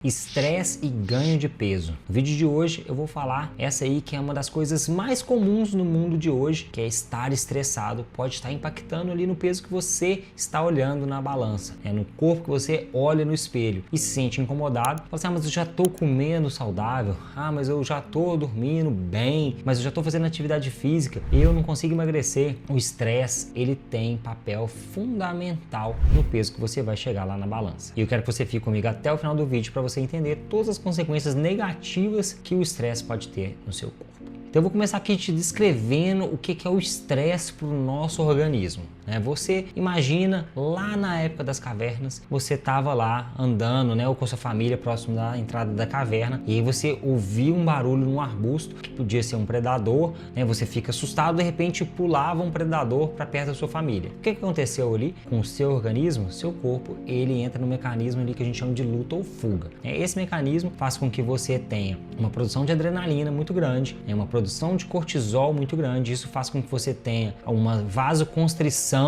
Estresse e ganho de peso. No vídeo de hoje eu vou falar essa aí que é uma das coisas mais comuns no mundo de hoje, que é estar estressado, pode estar impactando ali no peso que você está olhando na balança, no corpo que você olha no espelho e se sente incomodado. Fala assim, mas eu já estou comendo saudável, mas eu já estou dormindo bem, mas eu já estou fazendo atividade física e eu não consigo emagrecer. O estresse, ele tem papel fundamental no peso que você vai chegar lá na balança. E eu quero que você fique comigo até o final do vídeo para você entender todas as consequências negativas que o estresse pode ter no seu corpo. Então eu vou começar aqui te descrevendo o que é o estresse para o nosso organismo. Você imagina lá na época das cavernas, você estava lá andando, ou com a sua família próximo da entrada da caverna, e aí você ouvia um barulho num arbusto que podia ser um predador, você fica assustado, de repente pulava um predador para perto da sua família. O que aconteceu ali com o seu organismo? Seu corpo, ele entra no mecanismo ali que a gente chama de luta ou fuga. Esse mecanismo faz com que você tenha uma produção de adrenalina muito grande, uma produção de cortisol muito grande. Isso faz com que você tenha uma vasoconstrição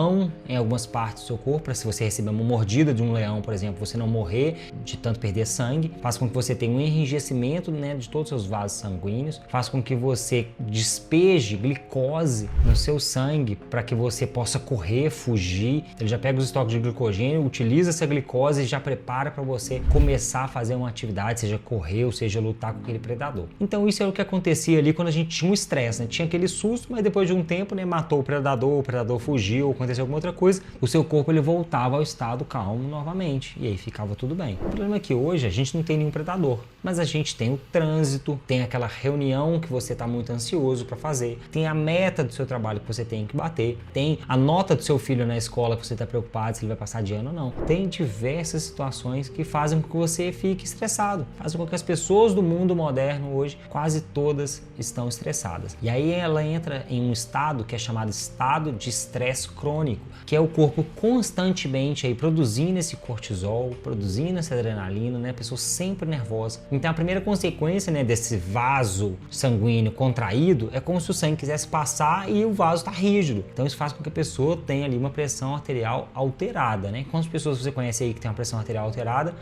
em algumas partes do seu corpo, para se você receber uma mordida de um leão, por exemplo, você não morrer de tanto perder sangue. Faz com que você tenha um enrijecimento de todos os seus vasos sanguíneos, faz com que você despeje glicose no seu sangue para que você possa correr, fugir. Ele já pega os estoques de glicogênio, utiliza essa glicose e já prepara para você começar a fazer uma atividade, seja correr ou seja lutar com aquele predador. Então isso é o que acontecia ali quando a gente tinha um estresse, tinha aquele susto, mas depois de um tempo matou o predador fugiu, aconteceu alguma outra coisa, o seu corpo ele voltava ao estado calmo novamente e aí ficava tudo bem. O problema é que hoje a gente não tem nenhum predador, mas a gente tem o trânsito, tem aquela reunião que você está muito ansioso para fazer, tem a meta do seu trabalho que você tem que bater, tem a nota do seu filho na escola que você está preocupado se ele vai passar de ano ou não. Tem diversas situações que fazem com que você fique estressado, fazem com que as pessoas do mundo moderno hoje, quase todas estão estressadas. E aí ela entra em um estado que é chamado estado de estresse crônico, que é o corpo constantemente aí produzindo esse cortisol, produzindo essa adrenalina, a pessoa sempre nervosa. Então a primeira consequência desse vaso sanguíneo contraído é como se o sangue quisesse passar e o vaso está rígido. Então isso faz com que a pessoa tenha ali uma pressão arterial alterada. Quantas pessoas você conhece aí que tem uma pressão arterial alterada?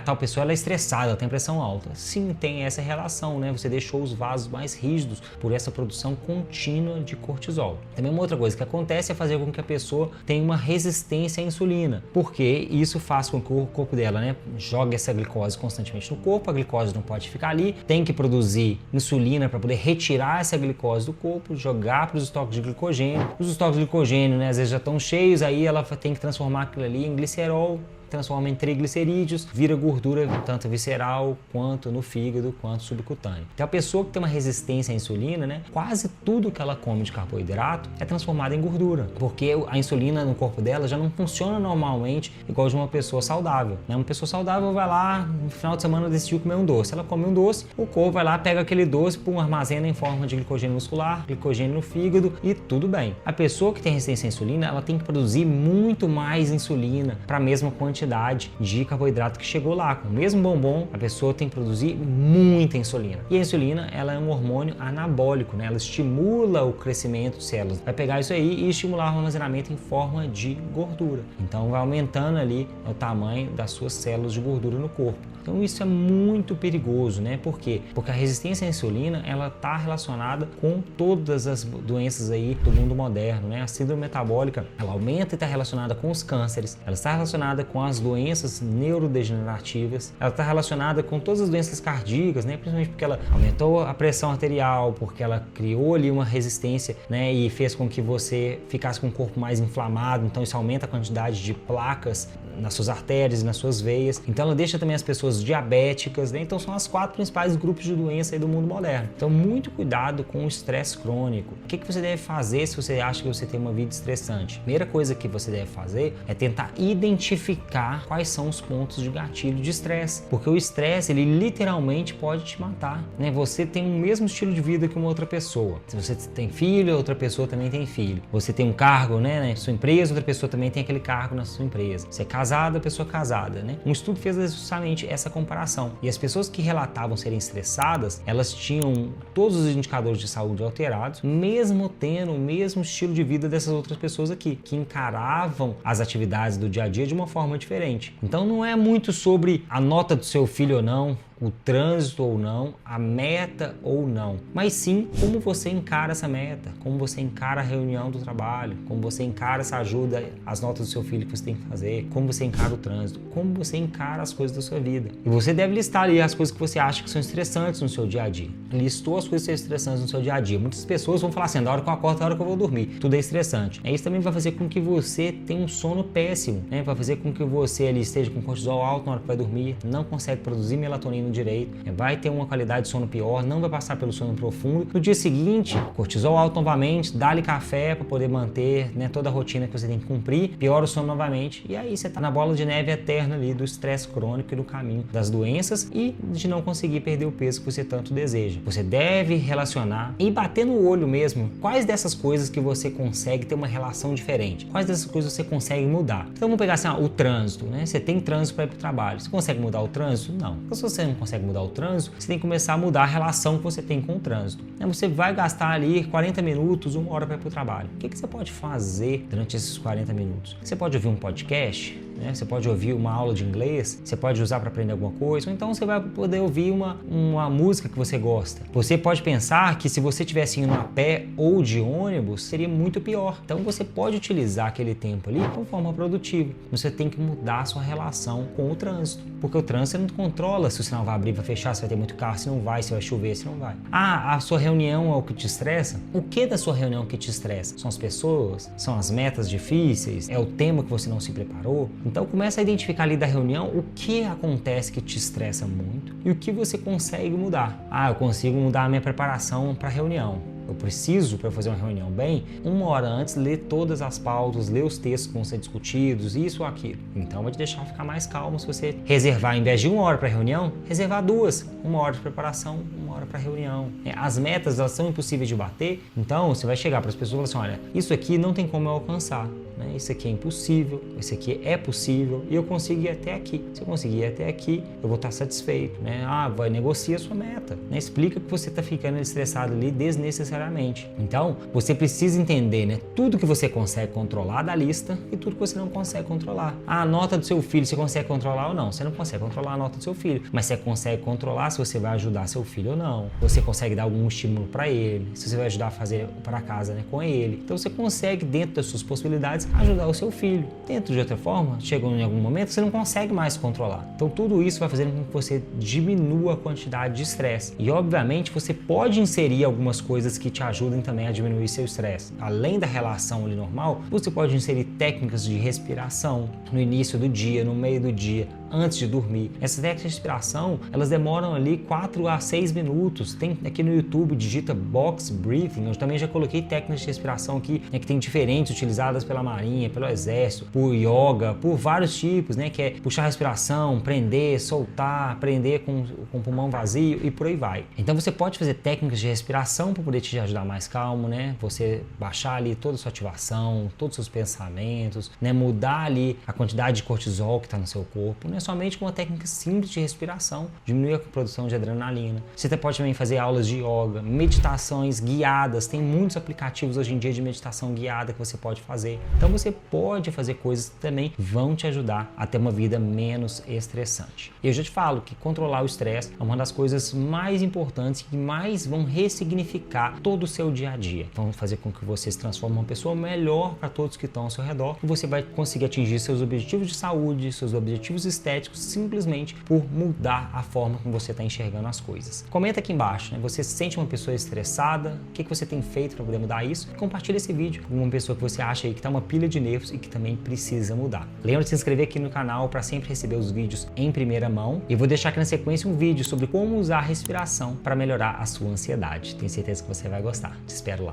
Tal pessoa ela é estressada, ela tem pressão alta. Sim, tem essa relação, Você deixou os vasos mais rígidos por essa produção contínua de cortisol. Também uma outra coisa que acontece é fazer com que a pessoa tenha uma resistência à insulina, porque isso faz com que o corpo dela jogue essa glicose constantemente no corpo, a glicose não pode ficar ali, tem que produzir insulina para poder retirar essa glicose do corpo, jogar para os estoques de glicogênio. Os estoques de glicogênio às vezes já estão cheios, aí ela tem que transformar aquilo ali em glicerol, transforma em triglicerídeos, vira gordura tanto visceral quanto no fígado quanto subcutâneo. Então a pessoa que tem uma resistência à insulina, quase tudo que ela come de carboidrato é transformado em gordura, porque a insulina no corpo dela já não funciona normalmente igual de uma pessoa saudável. Uma pessoa saudável vai lá no final de semana decidiu comer um doce, ela come um doce, o corpo vai lá, pega aquele doce, armazena em forma de glicogênio muscular, glicogênio no fígado e tudo bem. A pessoa que tem resistência à insulina, ela tem que produzir muito mais insulina para a mesma quantidade de carboidrato que chegou lá. Com o mesmo bombom, a pessoa tem que produzir muita insulina. E a insulina, ela é um hormônio anabólico, Ela estimula o crescimento de células. Vai pegar isso aí e estimular o armazenamento em forma de gordura. Então vai aumentando ali o tamanho das suas células de gordura no corpo. Então isso é muito perigoso, Por quê? Porque a resistência à insulina, ela está relacionada com todas as doenças aí do mundo moderno, A síndrome metabólica, ela aumenta e está relacionada com os cânceres, ela está relacionada com as doenças neurodegenerativas, ela está relacionada com todas as doenças cardíacas, Principalmente porque ela aumentou a pressão arterial, porque ela criou ali uma resistência, E fez com que você ficasse com o corpo mais inflamado, então isso aumenta a quantidade de placas nas suas artérias e nas suas veias. Então ela deixa também as pessoas diabéticas, Então são as 4 principais grupos de doença aí do mundo moderno. Então muito cuidado com o estresse crônico. O que você deve fazer se você acha que você tem uma vida estressante? A primeira coisa que você deve fazer é tentar identificar quais são os pontos de gatilho de estresse, porque o estresse ele literalmente pode te matar, Você tem o mesmo estilo de vida que uma outra pessoa. Se você tem filho, outra pessoa também tem filho. Você tem um cargo, na sua empresa, outra pessoa também tem aquele cargo na sua empresa. Você é casada, pessoa casada, né? Um estudo fez justamente essa comparação. E as pessoas que relatavam serem estressadas, elas tinham todos os indicadores de saúde alterados, mesmo tendo o mesmo estilo de vida dessas outras pessoas aqui, que encaravam as atividades do dia a dia de uma forma diferente. Então não é muito sobre a nota do seu filho ou não, o trânsito ou não, a meta ou não, mas sim como você encara essa meta, como você encara a reunião do trabalho, como você encara essa ajuda, as notas do seu filho que você tem que fazer, como você encara o trânsito, como você encara as coisas da sua vida. E você deve listar ali as coisas que você acha que são estressantes no seu dia a dia. Listou as coisas que são estressantes no seu dia a dia. Muitas pessoas vão falar assim, da hora que eu acordo, da hora que eu vou dormir, tudo é estressante. Isso também vai fazer com que você tenha um sono péssimo, né? Vai fazer com que você ali esteja com cortisol alto na hora que vai dormir, não consegue produzir melatonina direito, vai ter uma qualidade de sono pior, não vai passar pelo sono profundo. No dia seguinte, cortisol alto novamente, dá-lhe café para poder manter, né, toda a rotina que você tem que cumprir, piora o sono novamente, e aí você está na bola de neve eterna ali do estresse crônico e do caminho das doenças e de não conseguir perder o peso que você tanto deseja. Você deve relacionar e bater no olho mesmo quais dessas coisas que você consegue ter uma relação diferente, quais dessas coisas você consegue mudar. Então vamos pegar assim, o trânsito, né? Você tem trânsito para ir para o trabalho, você consegue mudar o trânsito? Não. Então, se você não consegue mudar o trânsito, você tem que começar a mudar a relação que você tem com o trânsito. Você vai gastar ali 40 minutos, 1 hora para ir para o trabalho. O que você pode fazer durante esses 40 minutos? Você pode ouvir um podcast, né? Você pode ouvir uma aula de inglês, você pode usar para aprender alguma coisa, ou então você vai poder ouvir uma música que você gosta. Você pode pensar que se você estivesse indo a pé ou de ônibus, seria muito pior. Então você pode utilizar aquele tempo ali de forma produtiva. Você tem que mudar a sua relação com o trânsito, porque o trânsito você não controla se o sinal vai abrir, vai fechar, se vai ter muito carro, se não vai, se vai chover, se não vai. A sua reunião é o que te estressa? O que da sua reunião que te estressa? São as pessoas? São as metas difíceis? É o tema que você não se preparou? Então começa a identificar ali da reunião o que acontece que te estressa muito e o que você consegue mudar. Eu consigo mudar a minha preparação para a reunião. Eu preciso, para fazer uma reunião bem, 1 hora antes, ler todas as pautas, ler os textos que vão ser discutidos, isso ou aquilo. Então vai te deixar ficar mais calmo se você reservar, em vez de 1 hora para a reunião, reservar 2. 1 hora de preparação, 1 hora para a reunião. As metas, elas são impossíveis de bater, então você vai chegar para as pessoas e falar assim, olha, isso aqui não tem como eu alcançar. Isso aqui é impossível, isso aqui é possível e eu consigo ir até aqui. Se eu conseguir ir até aqui, eu vou estar satisfeito, né? Vai negociar a sua meta, né? Explica que você está ficando estressado ali desnecessariamente. Então, você precisa entender, né? Tudo que você consegue controlar da lista e tudo que você não consegue controlar. A nota do seu filho, você consegue controlar ou não? Você não consegue controlar a nota do seu filho, mas você consegue controlar se você vai ajudar seu filho ou não. Você consegue dar algum estímulo para ele, se você vai ajudar a fazer para casa, né, com ele. Então, você consegue, dentro das suas possibilidades, ajudar o seu filho. Dentro de outra forma, chegou em algum momento que você não consegue mais controlar. Então tudo isso vai fazendo com que você diminua a quantidade de estresse. E obviamente você pode inserir algumas coisas que te ajudem também a diminuir seu estresse. Além da relação ali normal, você pode inserir técnicas de respiração no início do dia, no meio do dia, antes de dormir. Essas técnicas de respiração, elas demoram ali 4 a 6 minutos. Tem aqui no YouTube, digita Box Breathing. Eu também já coloquei técnicas de respiração aqui, né, que tem diferentes, utilizadas pela Marinha, pelo Exército, por yoga, por vários tipos, né, que é puxar a respiração, prender, soltar, prender com o pulmão vazio e por aí vai. Então você pode fazer técnicas de respiração para poder te ajudar mais calmo, né? Você baixar ali toda a sua ativação, todos os seus pensamentos, né? Mudar ali a quantidade de cortisol que está no seu corpo, né? Somente com uma técnica simples de respiração, diminuir a produção de adrenalina. Você pode também fazer aulas de yoga, meditações guiadas, tem muitos aplicativos hoje em dia de meditação guiada que você pode fazer. Então você pode fazer coisas que também vão te ajudar a ter uma vida menos estressante. E eu já te falo que controlar o estresse é uma das coisas mais importantes que mais vão ressignificar todo o seu dia a dia. Vão fazer com que você se transforme em uma pessoa melhor para todos que estão ao seu redor e você vai conseguir atingir seus objetivos de saúde, seus objetivos estéticos simplesmente por mudar a forma como você está enxergando as coisas. Comenta aqui embaixo, né? Você se sente uma pessoa estressada? O que você tem feito para poder mudar isso? Compartilha esse vídeo com uma pessoa que você acha aí que está uma pilha de nervos e que também precisa mudar. Lembra de se inscrever aqui no canal para sempre receber os vídeos em primeira mão. E vou deixar aqui na sequência um vídeo sobre como usar a respiração para melhorar a sua ansiedade. Tenho certeza que você vai gostar. Te espero lá.